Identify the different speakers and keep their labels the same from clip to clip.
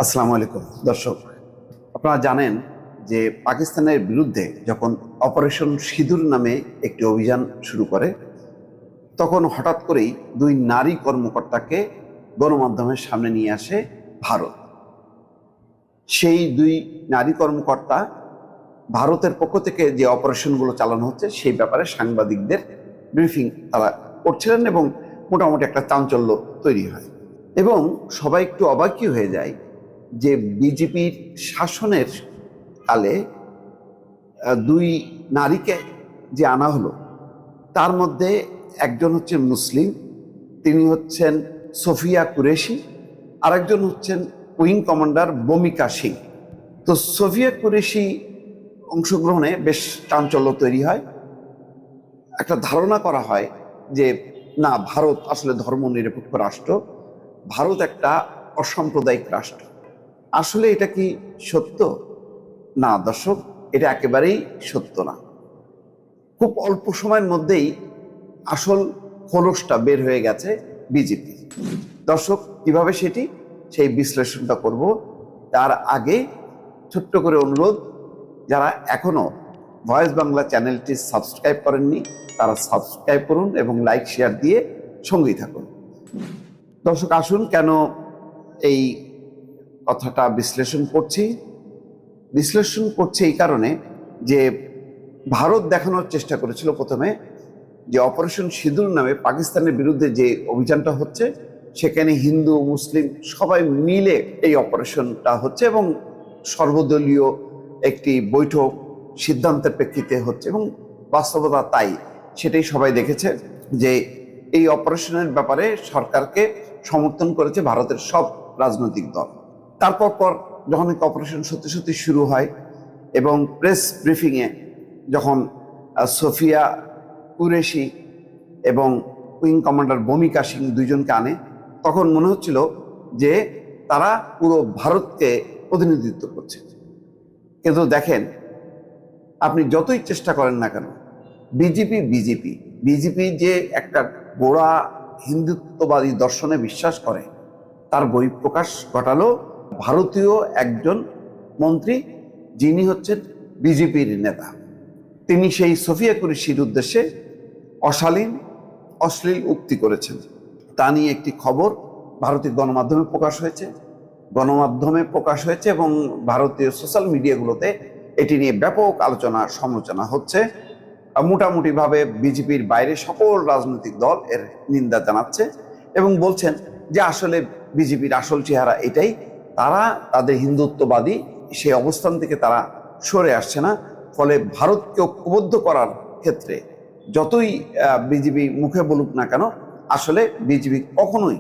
Speaker 1: আসসালামু আলাইকুম দর্শক, আপনারা জানেন যে পাকিস্তানের বিরুদ্ধে যখন অপারেশন সিঁদুর নামে একটি অভিযান শুরু করে, তখন হঠাৎ করেই দুই নারী কর্মকর্তাকে গণমাধ্যমের সামনে নিয়ে আসে ভারত। সেই দুই নারী কর্মকর্তা ভারতের পক্ষ থেকে যে অপারেশনগুলো চালানো হচ্ছে সেই ব্যাপারে সাংবাদিকদের ব্রিফিং তারা করছিলেন এবং মোটামুটি একটা চাঞ্চল্য তৈরি হয় এবং সবাই একটু অবাকই হয়ে যায় যে বিজেপির শাসনের কালে দুই নারীকে যে আনা হলো, তার মধ্যে একজন হচ্ছেন মুসলিম, তিনি হচ্ছেন সোফিয়া কুরেশি, আরেকজন হচ্ছেন উইং কমান্ডার বমিকা সিং। তো সোফিয়া কুরেশি অংশগ্রহণে বেশ চাঞ্চল্য তৈরি হয়। একটা ধারণা করা হয় যে না, ভারত আসলে ধর্মনিরপেক্ষ রাষ্ট্র, ভারত একটা অসাম্প্রদায়িক রাষ্ট্র। আসলে এটা কি সত্য? না দর্শক, এটা একেবারেই সত্য না। খুব অল্প সময়ের মধ্যেই আসল খোলসটা বের হয়ে গেছে বিজেপি। দর্শক, কিভাবে সেই বিশ্লেষণটা করব। তার আগে ছোট্ট করে অনুরোধ, যারা এখনো ভয়েস বাংলা চ্যানেলটি সাবস্ক্রাইব করেননি তারা সাবস্ক্রাইব করুন এবং লাইক শেয়ার দিয়ে সঙ্গেই থাকুন। দর্শক, আসুন কেন এই কথাটা বিশ্লেষণ করছি এই কারণে যে ভারত দেখানোর চেষ্টা করেছিল প্রথমে যে অপারেশন সিঁদুর নামে পাকিস্তানের বিরুদ্ধে যে অভিযানটা হচ্ছে, সেখানে হিন্দু মুসলিম সবাই মিলে এই অপারেশনটা হচ্ছে এবং সর্বদলীয় একটি বৈঠক সিদ্ধান্তের প্রেক্ষিতে হচ্ছে এবং বাস্তবতা তাই, সেটাই সবাই দেখেছে যে এই অপারেশনের ব্যাপারে সরকারকে সমর্থন করেছে ভারতের সব রাজনৈতিক দল। তারপর যখন অপারেশন সত্যি সত্যি শুরু হয় এবং প্রেস ব্রিফিংয়ে যখন সোফিয়া কুরেশি এবং উইং কমান্ডার বমিকা সিং দুইজনকে আনে, তখন মনে হচ্ছিল যে তারা পুরো ভারতকে প্রতিনিধিত্ব করছে। কিন্তু দেখেন, আপনি যতই চেষ্টা করেন না কেন, বিজেপি যে একটা গোড়া হিন্দুত্ববাদী দর্শনে বিশ্বাস করে, তার বহিঃপ্রকাশ ঘটালো ভারতীয় একজন মন্ত্রী, যিনি হচ্ছেন বিজেপির নেতা। তিনি সেই সোফিয়া কুরেশির উদ্দেশ্যে অশ্লীল উক্তি করেছেন। তা নিয়ে একটি খবর ভারতীয় গণমাধ্যমে প্রকাশ হয়েছে এবং ভারতীয় সোশ্যাল মিডিয়াগুলোতে এটি নিয়ে ব্যাপক সমালোচনা হচ্ছে। মোটামুটিভাবে বিজেপির বাইরে সকল রাজনৈতিক দল এর নিন্দা জানাচ্ছে এবং বলছেন যে আসলে বিজেপির আসল চেহারা এটাই, তারা তাদের হিন্দুত্ববাদী সেই অবস্থান থেকে তারা সরে আসছে না। ফলে ভারতকে ঐক্যবদ্ধ করার ক্ষেত্রে যতই বিজেপি মুখে বলুক না কেন, আসলে বিজেপি কখনোই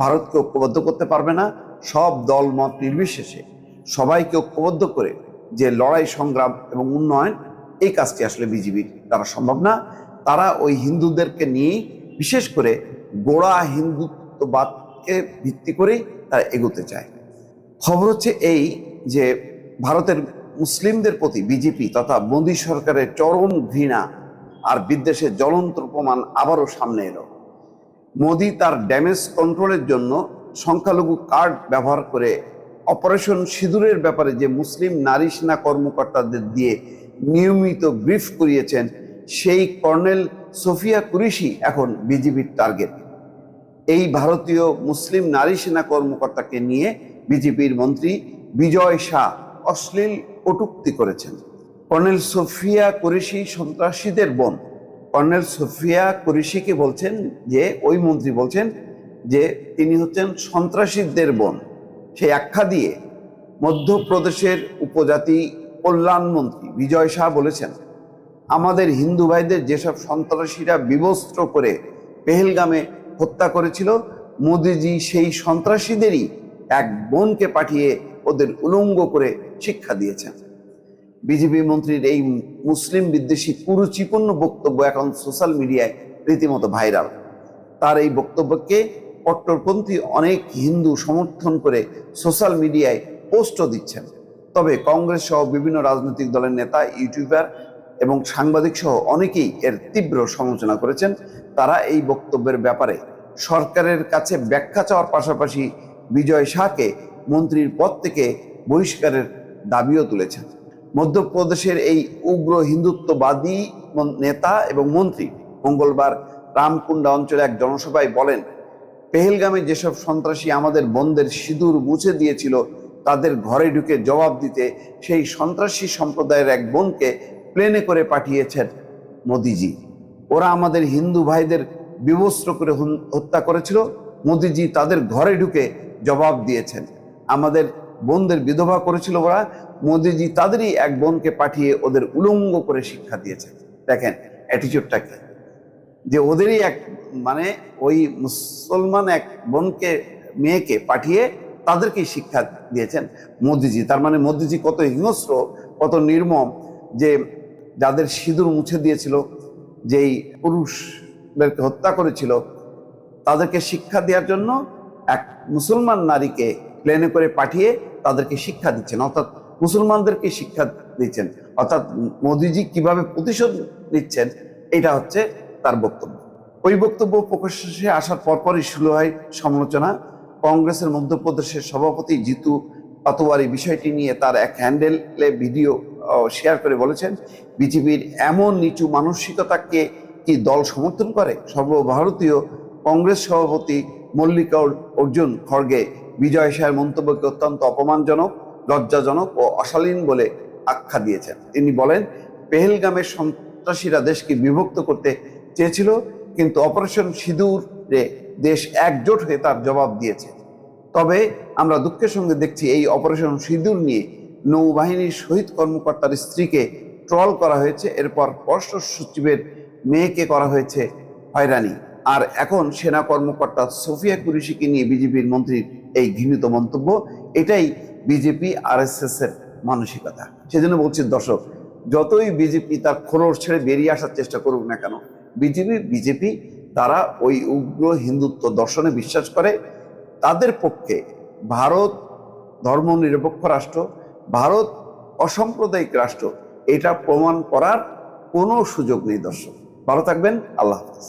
Speaker 1: ভারতকে ঐক্যবদ্ধ করতে পারবে না। সব দল মত নির্বিশেষে সবাইকে ঐক্যবদ্ধ করে যে লড়াই সংগ্রাম এবং উন্নয়ন, এই কাজটি আসলে বিজেপির দ্বারা সম্ভব না। তারা ওই হিন্দুদেরকে নিয়েই, বিশেষ করে গোড়া হিন্দুত্ববাদকে ভিত্তি করেই তারা এগোতে চায়। খবর হচ্ছে এই যে ভারতের মুসলিমদের প্রতি বিজেপি তথা মোদী সরকারের চরম ঘৃণা আর বিদ্বেষের জ্বলন্ত প্রমাণ আবারও সামনে এলো। মোদী তার ড্যামেজ কন্ট্রোলের জন্য সংখ্যালঘু কার্ড ব্যবহার করে অপারেশন সিঁদুরের ব্যাপারে যে মুসলিম নারী সেনা কর্মকর্তাদের দিয়ে নিয়মিত ব্রিফ করিয়েছেন, সেই কর্নেল সোফিয়া কুরেশি এখন বিজেপির টার্গেট। এই ভারতীয় মুসলিম নারী সেনা কর্মকর্তাকে নিয়ে বিজেপির মন্ত্রী বিজয় শাহ অশ্লীল কটূক্তি করেছেন। কর্নেল সোফিয়া কুরেশি সন্ত্রাসীদের বোন। কর্নেল সোফিয়া কুরেশিকে বলছেন যে, ওই মন্ত্রী বলছেন যে তিনি হচ্ছেন সন্ত্রাসীদের বোন। সেই আখ্যা দিয়ে মধ্যপ্রদেশের উপজাতি কল্যাণ মন্ত্রী বিজয় শাহ বলেছেন, আমাদের হিন্দু ভাইদের যেসব সন্ত্রাসীরা বিবস্ত্র করে পেহেলগামে হত্যা করেছিল, মোদিজি সেই সন্ত্রাসীদেরই এক বোনকে পাঠিয়ে ওদের উলঙ্গ করে শিক্ষা দিয়েছেন। বিজেপি মন্ত্রীর এই মুসলিম বিদ্বেষী কুরুচিপূর্ণ বক্তব্য এখন সোশ্যাল মিডিয়ায় রীতিমতো ভাইরাল। তার এই বক্তব্যকে কট্টরপন্থী অনেক হিন্দু সমর্থন করে সোশ্যাল মিডিয়ায় পোস্টও দিচ্ছেন। তবে কংগ্রেস সহ বিভিন্ন রাজনৈতিক দলের নেতা, ইউটিউবার এবং সাংবাদিক সহ অনেকেই এর তীব্র সমালোচনা করেছেন। তারা এই বক্তব্যের ব্যাপারে সরকারের কাছে ব্যাখ্যা চাওয়ার পাশাপাশি বিজয় শাহকে মন্ত্রীর পদ থেকে বহিষ্কারের দাবিও তুলেছেন। মধ্যপ্রদেশের এই উগ্র হিন্দুত্ববাদী নেতা এবং মন্ত্রী মঙ্গলবার রামকুন্ডা অঞ্চলে এক জনসভায় বলেন, পেহেলগামে যেসব সন্ত্রাসী আমাদের বোনদের সিঁদুর মুছে দিয়েছিল তাদের ঘরে ঢুকে জবাব দিতে সেই সন্ত্রাসী সম্প্রদায়ের এক বোনকে প্লেনে করে পাঠিয়েছেন মোদিজি। ওরা আমাদের হিন্দু ভাইদের বিবস্ত্র করে হত্যা করেছিল, মোদিজি তাদের ঘরে ঢুকে জবাব দিয়েছেন। আমাদের বোনদের বিধবা করেছিল ওরা, মোদিজি তাদেরই এক বোনকে পাঠিয়ে ওদের উলঙ্গ করে শিক্ষা দিয়েছেন। দেখেন অ্যাটিটিউডটা কি, যে ওদেরই এক মানে ওই মুসলমান এক বোনকে মেয়েকে পাঠিয়ে তাদেরকেই শিক্ষা দিয়েছেন মোদিজি। তার মানে মোদিজি কত হিংস্র, কত নির্মম, যে যাদের সিঁদুর মুছে দিয়েছিল, যেই পুরুষদেরকে হত্যা করেছিল, তাদেরকে শিক্ষা দেওয়ার জন্য এক মুসলমান নারীকে প্লেনে করে পাঠিয়ে তাদেরকে শিক্ষা দিচ্ছেন, অর্থাৎ মুসলমানদেরকে শিক্ষা দিচ্ছেন। অর্থাৎ মোদিজি কিভাবে প্রতিশোধ নিচ্ছেন এটা হচ্ছে তার বক্তব্য। ওই বক্তব্য প্রকাশ্যে আসার পরপরই শুরু হয় সমালোচনা। কংগ্রেসের মধ্যপ্রদেশের সভাপতি জিতু পাতোয়ারি বিষয়টি নিয়ে তার এক হ্যান্ডেলে ভিডিও শেয়ার করে বলেছেন, বিজেপির এমন নিচু মানসিকতাকে কি দল সমর্থন করে? সর্বভারতীয় কংগ্রেস সভাপতি মল্লিকা অর্জুন খড়গে বিজয় শাহের মন্তব্যকে অত্যন্ত অপমানজনক, লজ্জাজনক ও অশালীন বলে আখ্যা দিয়েছেন। তিনি বলেন, পেহেলগামের সন্ত্রাসীরা দেশকে বিভক্ত করতে চেয়েছিল, কিন্তু অপারেশন সিঁদুরে দেশ একজোট হয়ে তার জবাব দিয়েছে। তবে আমরা দুঃখের সঙ্গে দেখছি এই অপারেশন সিঁদুর নিয়ে নৌবাহিনীর শহীদ কর্মকর্তার স্ত্রীকে ট্রল করা হয়েছে, এরপর পররাষ্ট্র সচিবের মেয়েকে করা হয়েছে হয়রানি, আর এখন সেনা কর্মকর্তা সোফিয়া কুরেশিকে নিয়ে বিজেপির মন্ত্রীর এই ঘৃণিত মন্তব্য। এটাই বিজেপি RSS এর মানসিকতা। সেজন্য বলছি দর্শক, যতই বিজেপি তার খোলস ছেড়ে বেরিয়ে আসার চেষ্টা করুক না কেন, বিজেপি তারা ওই উগ্র হিন্দুত্ব দর্শনে বিশ্বাস করে। তাদের পক্ষে ভারত ধর্মনিরপেক্ষ রাষ্ট্র, ভারত অসাম্প্রদায়িক রাষ্ট্র, এটা প্রমাণ করার কোনো সুযোগ নেই। দর্শক ভালো থাকবেন, আল্লাহ হাফেজ।